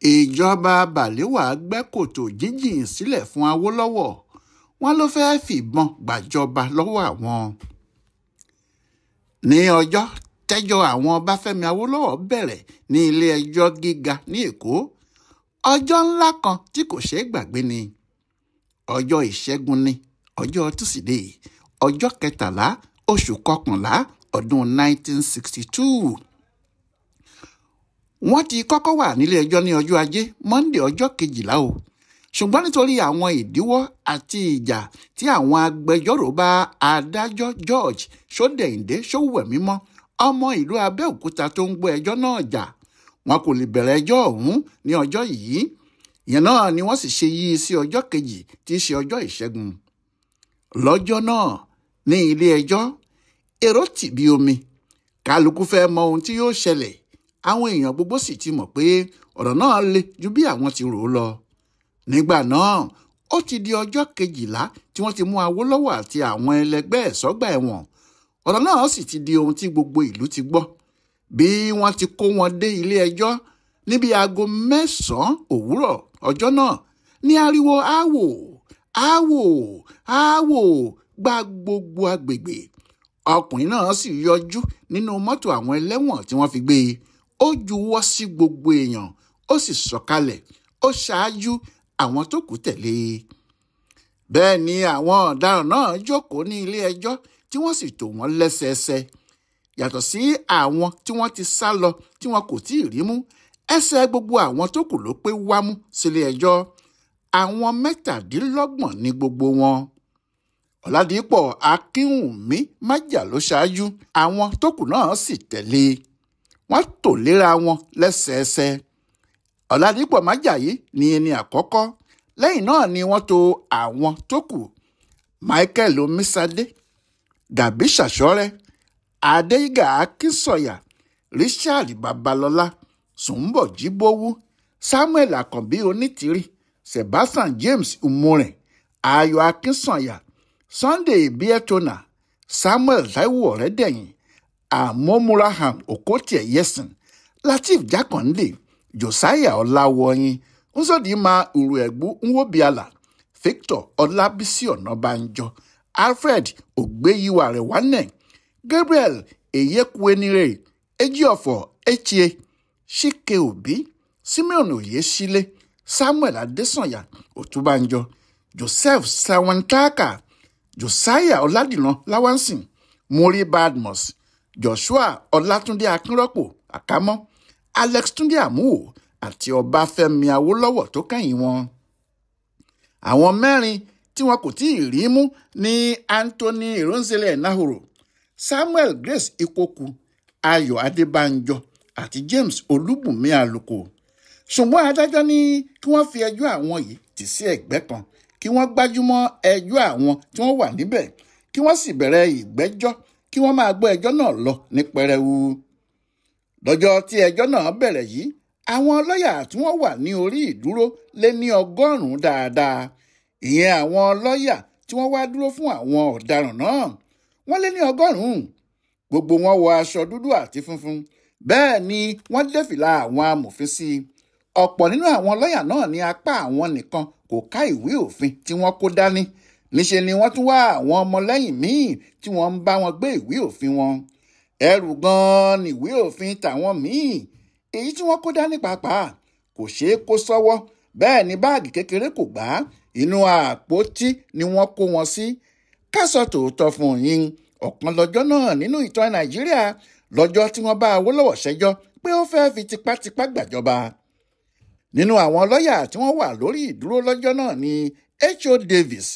Ìjọba Balewa gbẹ́ kòtò jíjìn sílẹ̀ fún Awólọ́wọ̀, wọ́n ló fẹ́ẹ́ fìbọn gbàjọba lọ́wọ́ àwọn. Ní ọjọ́ tẹ́jọ́ àwọn Ọbafẹmi Awolọwo bẹ̀rẹ̀ ní ilé-ẹjọ́ gíga ní Èkó, ọjọ́ ńlá kan tí kò ṣeé gbàgbé ni. Ọjọ́ ìṣẹ́gun ni ọjọ́ Túsídéè, ọjọ́ 13 oṣù kọkànlá ọdún 1962. Wọ́n ti kọ́kọ́ wà nílé ẹjọ́ ní ọjọ́ Ajé, Monday ọjọ́ 12 o. Ṣùgbọ́n nítorí àwọn ìdíwọ́ àti ìjà tí àwọn agbẹjọ́rò bá adájọ́ George Sódẹ̀yìndé Sówùwẹ̀mímọ́, ọmọ ìlú Abẹ́òkúta tó ń gbọ́ ẹjọ́ náà jà, wọn kò lè bẹ̀rẹ̀ ẹjọ́ ọ̀hún ní ọjọ́ yìí. Ìyẹn náà ni wọ́n sì ṣe yí sí ọjọ́ kejì tí í ṣe ọjọ́ ìṣẹ́gun. Lọ́jọ́ náà ní ilé ẹjọ́, èrò tì bí omi. Kálukú fẹ́ mọ ohun tí yóò ṣẹlẹ̀. Àwọn èèyàn gbogbo sì ti mọ̀ pé ọ̀rọ̀ náà le ju bí àwọn ti rò ó lọ. Nígbà náà, ó ti di ọjọ́ 12 tí wọ́n ti mú Awólọ́wọ̀ àti àwọn ẹlẹgbẹ́ ẹ̀ sọ́gbà ẹ̀wọ̀n. Ọ̀rọ̀ náà sì ti di ohun tí gbogbo ìlú ti gbọ́. Bí wọ́n ti kó wọn dé ilé ẹjọ́ níbi aago 9 òwúrọ̀ ọjọ́ náà, ní ariwo áwò áwò áwò gba gbogbo agbègbè. Ọkùnrin náà sì yọjú nínú mọ́tò àwọn ẹlẹ́wọ̀n tí wọ́n fi gbé e. Ó juwọ́ sí gbogbo èèyàn, ó sì sọ̀kalẹ̀, ó ṣáájú, àwọn tó kù tẹ̀lé. Bẹ́ẹ̀ ni àwọn ọ̀daràn náà jókòó ní ilé ẹjọ́ tí wọ́n sì tò wọ́n lẹ́sẹẹsẹ. Yàtọ̀ sí àwọn tí wọ́n ti sá lọ tí wọn kò tí ì rí mú, ẹsẹ̀ gbogbo àwọn tó kù ló pé wámú sílé ẹjọ́. Àwọn 17 ní gbogbo wọn. Ọ̀làdìpọ̀ Akínwùmí Májà ló ṣáájú, àwọn tó kù náà sì tẹ̀lé. Wọ́n tò léra wọn lẹ́sẹẹsẹ. Ọ̀làdìpọ̀ Májà yìí ni ẹni àkọ́kọ́. Lẹ́yìn náà ni wọ́n tò àwọn tó kù: Michael Omisade, Gàbí Ṣàṣọ́rẹ́, Adéyígà Akínsọ̀yà, Richard Babalọ́lá, Sùnbọ̀ Jíbówú, Samuel Àkànbí Onítìrí, Sebastian James Umorin, Ayọ̀ Akínsọ̀yà, Sunday Bietona, Samuel Taiwo Ọ̀rẹ́dẹ̀yìn, Amomuraham Okotie-Yesin, Lateef Jákàndé, Josiah Ọláwọyìn, Nsọdịmma Uruegbu Nwobiala, Victor Ọlábísí Ọ̀nàbànjọ, Alfred Ògbéyíwàrẹ̀wánẹ̀, Gabriel Eyekwenire, Ejiofor Echie, Chike Obi, Simeon Oyesile, Samuel Adesanya Ọ̀túnbànjọ, Joseph Sawantaka, Josiah Ọládìran Láwánsìn, Muri Badmus, Joshua Ọlátúndé Akínrọ́pò Àkámọ́, Alex Túndé Àmúwò àti Ọbafẹmi Awolọwo tó kẹ́yìn wọn. Àwọn 4 tí wọn kò tí ì rí mú ní Anthony Irunzele Nahoro, Samuel Grace Ikoku, Ayọ̀ Adébánjọ àti James Olúbùnmi Àlùkò. Ṣùgbọ́n adájọ́ ní kí wọ́n fi ẹjọ́ àwọn yìí tì sí ẹ̀gbẹ́ kan, kí wọ́n gbájúmọ́ ẹjọ́ àwọn tí wọ́n wà níbẹ̀, kí wọ́n sì bẹ̀rẹ̀ ìgbẹ́jọ́, kí wọ́n máa gbọ́ ẹjọ́ náà lọ ní pẹrẹwu. Lọ́jọ́ tí ẹjọ́ náà bẹ̀rẹ̀ yìí, àwọn lọ́yà tí wọ́n wà ní orí ìdúró lé ní 100 dáadáa. Ìyẹn àwọn lọ́yà tí wọ́n wá dúró fún àwọn ọ̀daràn náà, wọ́n lé ní 100. Gbogbo wọn wọ aṣọ dúdú àti funfun. Bẹ́ẹ̀ ni wọ́n dé fìlà àwọn amòfin sí i. Ọ̀pọ̀ nínú àwọn lọ́yà náà ní apá àwọn nìkan kò ká ìwé òfin tí wọ́n kó dání. Níṣe ni wọ́n tún wá àwọn ọmọlẹ́yìn míì tí wọ́n ń bá wọn gbé ìwé òfin wọn. Ẹrù gan-an ni ìwé òfin tàwọn míì. Èyí tí wọ́n kó dání pàápàá kò ṣeé kó sọ́wọ́. Bẹ́ẹ̀ ni báàgì kékeré kò gbà. Inú àpótí ni wọ́n kó wọn sí. Ká sọ tòótọ́ fún yín, ọ̀kan lọ́jọ́ náà nínú ìtàn Nàìjíríà, lọ́jọ́ tí wọ́n bá Awólọ́wọ̀ ṣẹjọ́ pé ó fẹ́ fi tipátipá gbàjọba. Nínú àwọn lọ́yà tí wọ́n wà lórí ìdúró lọ́jọ́ náà ni H.O. Davis,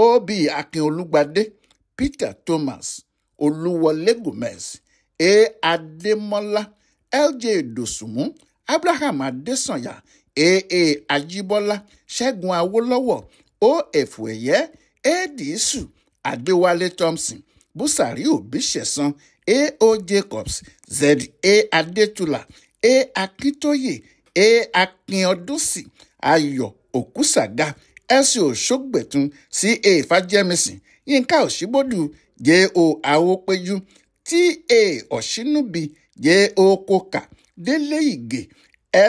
O.B. Akinolúgbadé, Peter Thomas, Olúwọlé Gomez, A. Adémọ́lá, L.J. Dòsùnmú, Abraham Adésànyà, A.A. Ajíbọ́lá, Ṣẹ́gun Awólọ́wọ̀, O.F. Ẹ̀yẹ́, A. Dìísù, Adéwálé Thompson, Búsàrí Òbíṣẹ̀san, A.O. Jacobs, Z.A. Adétúlà, A. Akíntóyè, A. Akínọdúnsì, Ayọ̀ Òkúsàgá, S.O. Ṣógbẹ̀tún, C.A. Fájẹ́mísìn, Yínká Òṣíbódù, J.O. Awópéjú, T.A. Ọ̀ṣínúbì, J.O. Kókà, Délé Ìgè,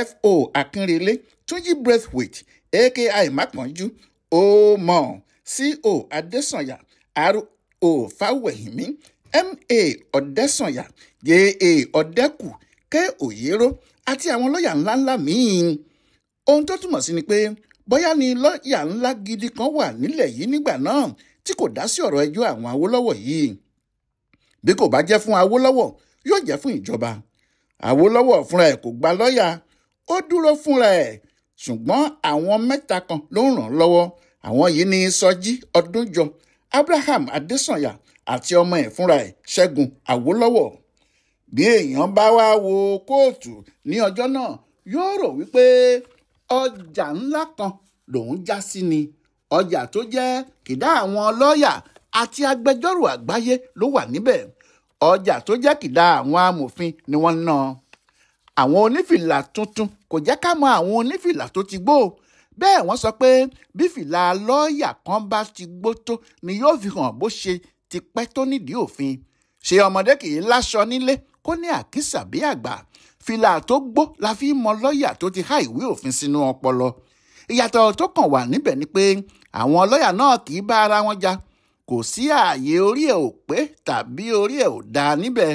F.O. Akínrelé, Túnjí Braithwaite, a.k.a. Mápọ̀njú, Omo, C.O. Adésànyà, R.O. Fáwẹ̀hìnmí, M.A. Ọ̀dẹ́sànyà, J.A. Ọ̀dẹ́kù, K. Òyéró àti àwọn lọ́ọ̀yà ńláńlá míì. Ohun tó túmọ̀ sí ni pé bóyá ni lọ́ọ̀yà ńlá gidi kan wà nílẹ̀ yìí nígbà náà tí kò dá sí ọ̀rọ̀ ẹjọ́ àwọn Awólọ́wọ̀ yìí. Bí kò bá jẹ́ fún Awólọ́wọ̀, yóò jẹ́ fún ìjọba. Awólọ́wọ̀ fúnra ẹ̀ kò gba lọ́ọ̀yà, ó dúró fúnra ẹ̀. Ṣùgbọ́n àwọn mẹ́ta kan ló ń ràn lọ́wọ́. Àwọn yìí ni Sọjí Ọdúnjọ, Abraham Adésànyà àti ọmọ ẹ̀ fúnra ẹ̀ Ṣẹ́gun Awólọ́wọ̀. Bí èèyàn bá wá wo kóòtù ní ọjọ́ náà, yóò rò wípé ọjà ńlá kan lòún já sí ni. Ọjà tó jẹ́ kìdá àwọn lọ́ọ̀yà àti agbẹjọ́rò àgbáyé ló wà níbẹ̀. Ọjà tó jẹ́ kìdá àwọn amòfin ni wọ́n ná. Àwọn onífìlà tuntun kò jẹ́ ká mọ àwọn onífìlà tó ti gbó. Bẹ́ẹ̀ wọ́n sọ pé bí fìlà lọ́ọ̀yà kan bá ti gbó tó ni yóò fi hàn bó ṣe ti pẹ́ tó nídìí òfin. Ṣé ọmọdé kì í láṣọ nílé kó ní àkísà bí àgbà? Fìlà tó gbó la fi mọ lọ́ọ̀yà tó ti há ìwé òfin sínú ọpọlọ. Ìyàtọ̀ tó kàn wà níbẹ̀ ni pé àwọn lọ́ọ̀yà náà kì í bá ara wọn jà. Kò sí ààyè orí ẹ̀ ò pé tàbí orí ẹ̀ ò dáa níbẹ̀.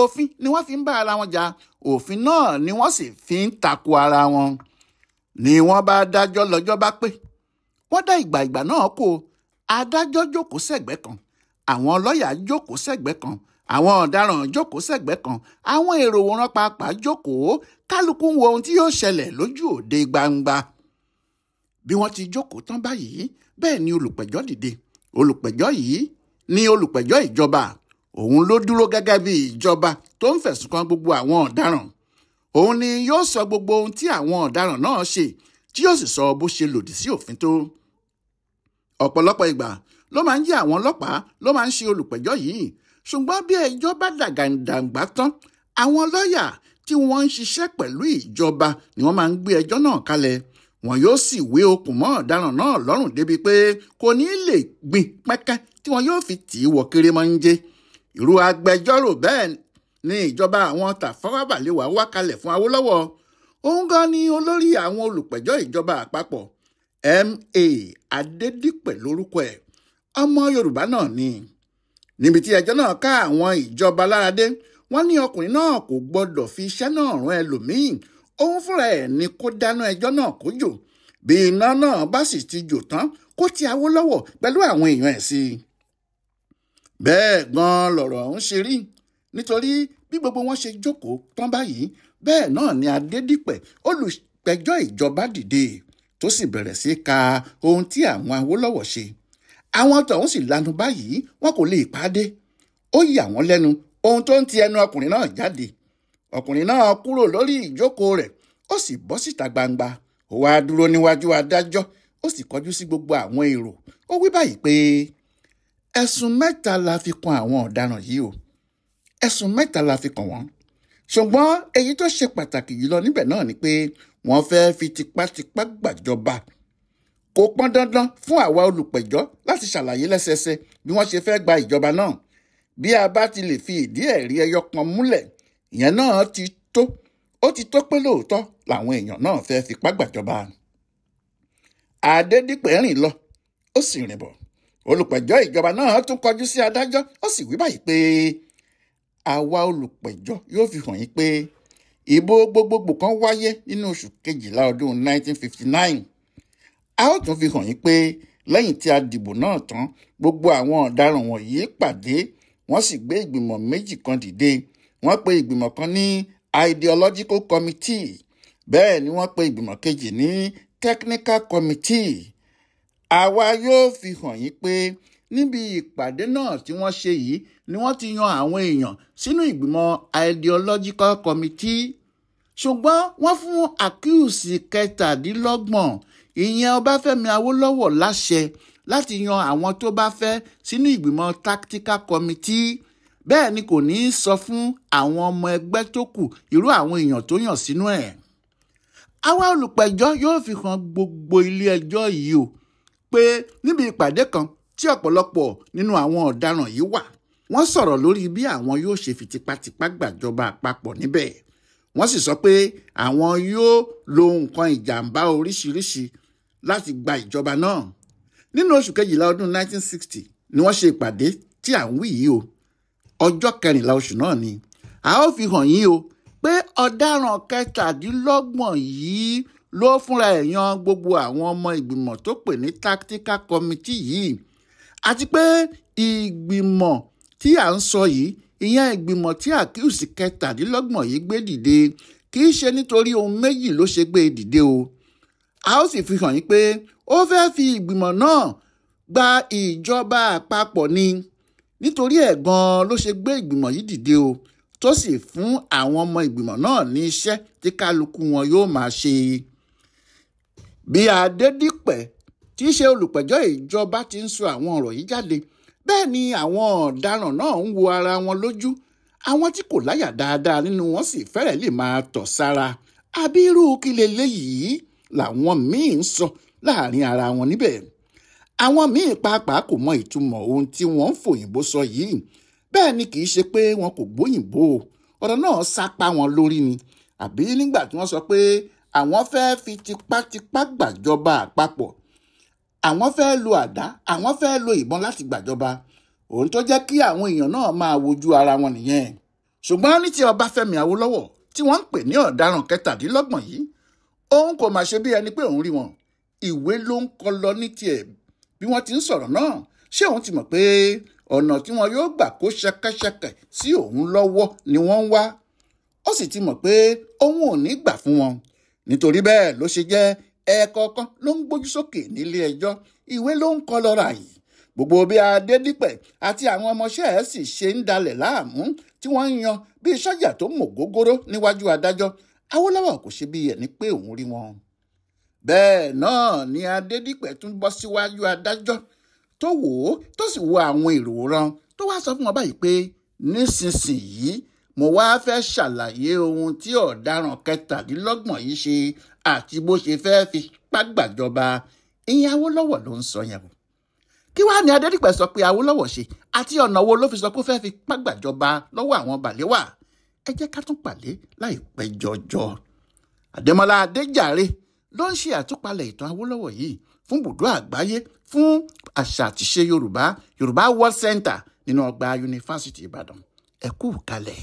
Òfin ni wọ́n fi ń bá ara wọn jà. Òfin náà ni wọ́n sì fi ń tako ara wọn. Ni wọ́n bá dájọ́ lọ́jọ́ bá pé. Wọ́n dá ìgbà náà kó. Adájọ́ jókòó sẹ́gbẹ́ kan. Àwọn lọ́ọ̀yà jókòó sẹ́gbẹ́ kan. Àwọn ọ̀daràn jókòó sẹ́gbẹ́ kan. Àwọn èrò wòran pàápàá jókòó. Kálukú ń wo ohun tí yóò ṣẹlẹ̀ lójú òde gbangba. Bí wọ́n ti jókòó tán báyìí, bẹ́ẹ̀ ni olùpẹ̀jọ́ dìde. Olùpẹ̀jọ́ yìí ni olùpẹ̀jọ́ ìjọba. Òun ló dúró gẹ́gẹ́ bí ìjọba tó ń fẹ̀sùn kan gbogbo àwọn ọ̀daràn. Òun ni yóò sọ gbogbo ohun tí àwọn ọ̀daràn náà ṣe, tí yóò sì sọ bó ṣe lòdì sí òfin tó. Ọ̀pọ̀lọpọ̀ ìgbà ló máa ń jẹ́ àwọn ọlọ́pàá ló máa ń ṣe olùpẹ̀jọ́ yìí. Ṣùgbọ́n bí ẹjọ́ bá dàgàǹdàǹgbà tán, àwọn lọ́ọ̀yà tí wọ́n ń ṣiṣẹ́ pẹ̀lú ìjọba ni wọ́n máa ń gbé ẹjọ́ náà kalẹ̀. Wọn yóò sì wé okùn mọ́ ọ̀daràn náà lọ́rùn débi pé kò ní lè gbìn pẹ́kẹ́ tí wọn yóò fi tì í wọ kérémọ́njé. Irú agbẹjọ́rò bẹ́ẹ̀ ni ìjọba àwọn Tafawa Balewa wá kalẹ̀ fún Awólọ́wọ̀. Òun gan ni olórí àwọn olùpẹ̀jọ́ ìjọba àpapọ̀. M.A. Adédìpẹ̀ lórúkọ ẹ̀. Ọmọ Yorùbá náà ni. Níbi tí ẹjọ́ náà ká àwọn ìjọba lára dé, wọ́n ní ọkùnrin náà kò gbọ́dọ̀ fi iṣẹ́ náà rán ẹlòmíì. Òun fúnra ẹ̀ ni kó dáná ẹjọ́ náà kó jò. Bí iná náà bá sì ti jò tán, kó ti Awólọ́wọ̀ pẹ̀lú àwọn èèyàn ẹ̀ sí i. Bẹ́ẹ̀ gan lọ̀rọ̀ ọ̀hún ṣe rí. Nítorí bí gbogbo wọn ṣe jókòó tán báyìí, bẹ́ẹ̀ náà ni Adédìpẹ̀ olùpẹ̀jọ́ ìjọba dìde tó sì bẹ̀rẹ̀ sí ka ohun tí àwọn Awólọ́wọ̀ ṣe. Àwọn tọ̀hún sì lanu báyìí, wọn kò lè pàdé. Ó yà wọ́n lẹ́nu ohun tó ń ti ẹnu ọkùnrin náà jáde. Ọkùnrin náà kúrò lórí ìjókòó rẹ̀, ó sì bọ́ síta gbangba. Ó wá dúró níwájú adájọ́, ó sì kọjú sí gbogbo àwọn èrò. Ó wí báyìí pé ẹ̀sùn 3 la fi kan àwọn ọ̀daràn yìí o. Ẹ̀sùn 3 la fi kàn wọ́n. Ṣùgbọ́n èyí tó ṣe pàtàkì jùlọ níbẹ̀ náà ni pé wọ́n fẹ́ fi tipátipá gbàjọba. Kò pọn dandan fún àwa olùpẹ̀jọ́ láti ṣàlàyé lẹ́sẹẹsẹ bí wọ́n ṣe fẹ́ gba ìjọba náà. Bí a bá ti lè fi ìdí ẹ̀rí ẹyọ kan múlẹ̀, ìyẹn náà ti tó. Ó ti tó pé lóòótọ́ làwọn èèyàn náà fẹ́ fipá gbàjọba. Adédìpẹ̀ rìn lọ, ó sì rìn bọ̀. Olùpẹ̀jọ́ ìjọba náà tún kọjú sí adájọ́, ó sì wí báyìí pé àwa olùpẹ̀jọ́ yóò fi hàn yín pé ìbò gbogbogbò kan wáyé nínú oṣù kejìlá ọdún 1959. A ó tún fi hàn yín pé lẹ́yìn tí a dìbò náà tán, gbogbo àwọn ọ̀daràn wọ̀nyí pàdé, wọ́n sì gbé ìgbìmọ̀ méjì kan dìde. Wọ́n pe ìgbìmọ̀ kan ní ideological committee, bẹ́ẹ̀ ni wọ́n pe ìgbìmọ̀ kejì ní technical committee. Àwa yóò fi hàn yín pé níbi ìpàdé náà tí wọ́n ṣe yìí ni wọ́n ti yan àwọn èèyàn sínú ìgbìmọ̀ ideological committee. Ṣùgbọ́n wọ́n fún àkíyèsí 27, ìyẹn Ọbafẹmi Awolọwo láṣẹ láti yan àwọn tó bá fẹ́ sínú ìgbìmọ̀ tactical committee. Bẹ́ẹ̀ ni kò ní í sọ fún àwọn ọmọ ẹgbẹ́ tó kù irú àwọn èèyàn tó yàn sínú ẹ̀. Àwa olùpẹ̀jọ́ yóò fi hàn gbogbo ilé ẹjọ́ yìí o pé níbi ìpàdé kan tí ọ̀pọ̀lọpọ̀ nínú àwọn ọ̀daràn yìí wà, wọ́n sọ̀rọ̀ lórí bí àwọn yóò ṣe fi tipátipá gbàjọba àpapọ̀ níbẹ̀. wọ́n sì sọ pé àwọn yóò lo nǹkan ìjàmbá oríṣiríṣi láti gba ìjọba náà. Nínú oṣù kejìlá ọdún 1960 ni wọ́n ṣe ìpàdé tí à ń wí yìí o. Ọjọ́ 14 oṣù náà ni a ó fi hàn yín o pé ọ̀daràn 17 yìí ló fúnra ẹ̀ yan gbogbo àwọn ọmọ ìgbìmọ̀ tó pè ní tactical committee yìí, àti pé ìgbìmọ̀ tí à ń sọ yìí, ìyẹn ìgbìmọ̀ tí àkíyèsí 17 yìí gbé dìde, kì í ṣe nítorí ohun méjì ló ṣe gbé dìde o. A ó sì fi hàn yín pé ó fẹ́ fi ìgbìmọ̀ náà gba ìjọba àpapọ̀ ni, nítorí ẹ̀ gan-an ló ṣe gbé ìgbìmọ̀ yìí dìde o, tó sì fún àwọn ọmọ ìgbìmọ̀ náà ní iṣẹ́ tí kálukú wọn yóò máa ṣe. Bí Adédìpẹ̀ tí í ṣe olùpẹ̀jọ́ ìjọba ti ń sọ àwọn ọ̀rọ̀ yìí jáde, bẹ́ẹ̀ ni àwọn ọ̀daràn náà ń wo ara wọn lójú. Àwọn tí kò láyà dáadáa nínú wọn sì fẹ́rẹ̀ lè máa tọ̀ sára. Abirú kí leléyìí làwọn míì ń sọ láàrin ara wọn níbẹ̀. Àwọn míì pàápàá kò mọ ìtumọ̀ ohun tí wọ́n ń fòyìnbó sọ yìí. Bẹ́ẹ̀ ni kì í ṣe pé wọn kò gbóyìnbó, ọ̀rọ̀ náà sápá wọn lórí ni. Àbí nígbà tí wọ́n sọ pé àwọn fẹ́ fi tipátipá gbàjọba àpapọ̀, àwọn fẹ́ lo àdá, àwọn fẹ́ lo ìbọn láti gbàjọba, ohun tó jẹ́ kí àwọn èèyàn náà máa wojú ara wọn nìyẹn. Ṣùgbọ́n ní ti Ọbafẹmi Awolọwo tí wọ́n ń pè ní ọ̀daràn 17 yìí, òun kò máa ṣe bí ẹni pé òun rí wọn. Ìwé ló ń kọ lọ ní tiẹ̀ bí wọ́n ti ń sọ̀rọ̀ náà. Ṣé òun ti mọ̀ pé ọ̀nà tí wọn yóò gbà kó ṣẹ̀kẹ̀ṣẹ̀kẹ̀ sí òun lọ́wọ́ ni wọ́n ń wá? Ó sì ti mọ̀ pé òun ò ní gbà fún wọn. Nítorí bẹ́ẹ̀ ló ṣe jẹ́ ẹ̀ẹ̀kọ̀ọ̀kan ló ń gbójú sókè nílé ẹjọ́. Ìwé ló ń kọ lọ́ra yìí. Gbogbo bí Adédìpẹ̀ àti àwọn ọmọọṣẹ́ ẹ̀ sì ṣe ń dalẹ̀ láàmú tí wọ́n ń yan bí sọ́jà tó mọ̀ gógóró níwájú adájọ́, Awólọ́wọ̀ kò ṣe bí ẹni pé òun rí wọn. Bẹ́ẹ̀ náà ni Adédìpẹ̀ tún bọ́ síwájú adájọ́ tó wò ó tó sì wo àwọn ìròràn tó wá sọ fún wọn báyìí pé nísinsìnyí mo wá fẹ́ ṣàlàyé ohun tí ọ̀daràn 17 yìí ṣe àti bó ṣe fẹ́ fi pàgbàjọba. Ìyẹn Awólọ́wọ̀ ló ń sọ yẹn o. Kí wá ní Adédìpẹ̀ sọ pé Awólọ́wọ̀ ṣe àti ọ̀nà wo ló fi sọ pé ó fẹ́ fi pàgbàjọba lọ́wọ́ àwọn bàlẹ́wà? Ẹ jẹ́ ká tún pàdé láìpẹ́ jọjọ. Adémọ́lá Adéjàre ló ń ṣe àtúpalẹ̀ ìtàn Awólọ́wọ̀ yìí fún Bùdó Àgbáyé fún àṣà àtìṣe Yorùbá World Center nínú ọgbà Yunifásítì Ìbàdàn. Ẹ kú kalẹ̀.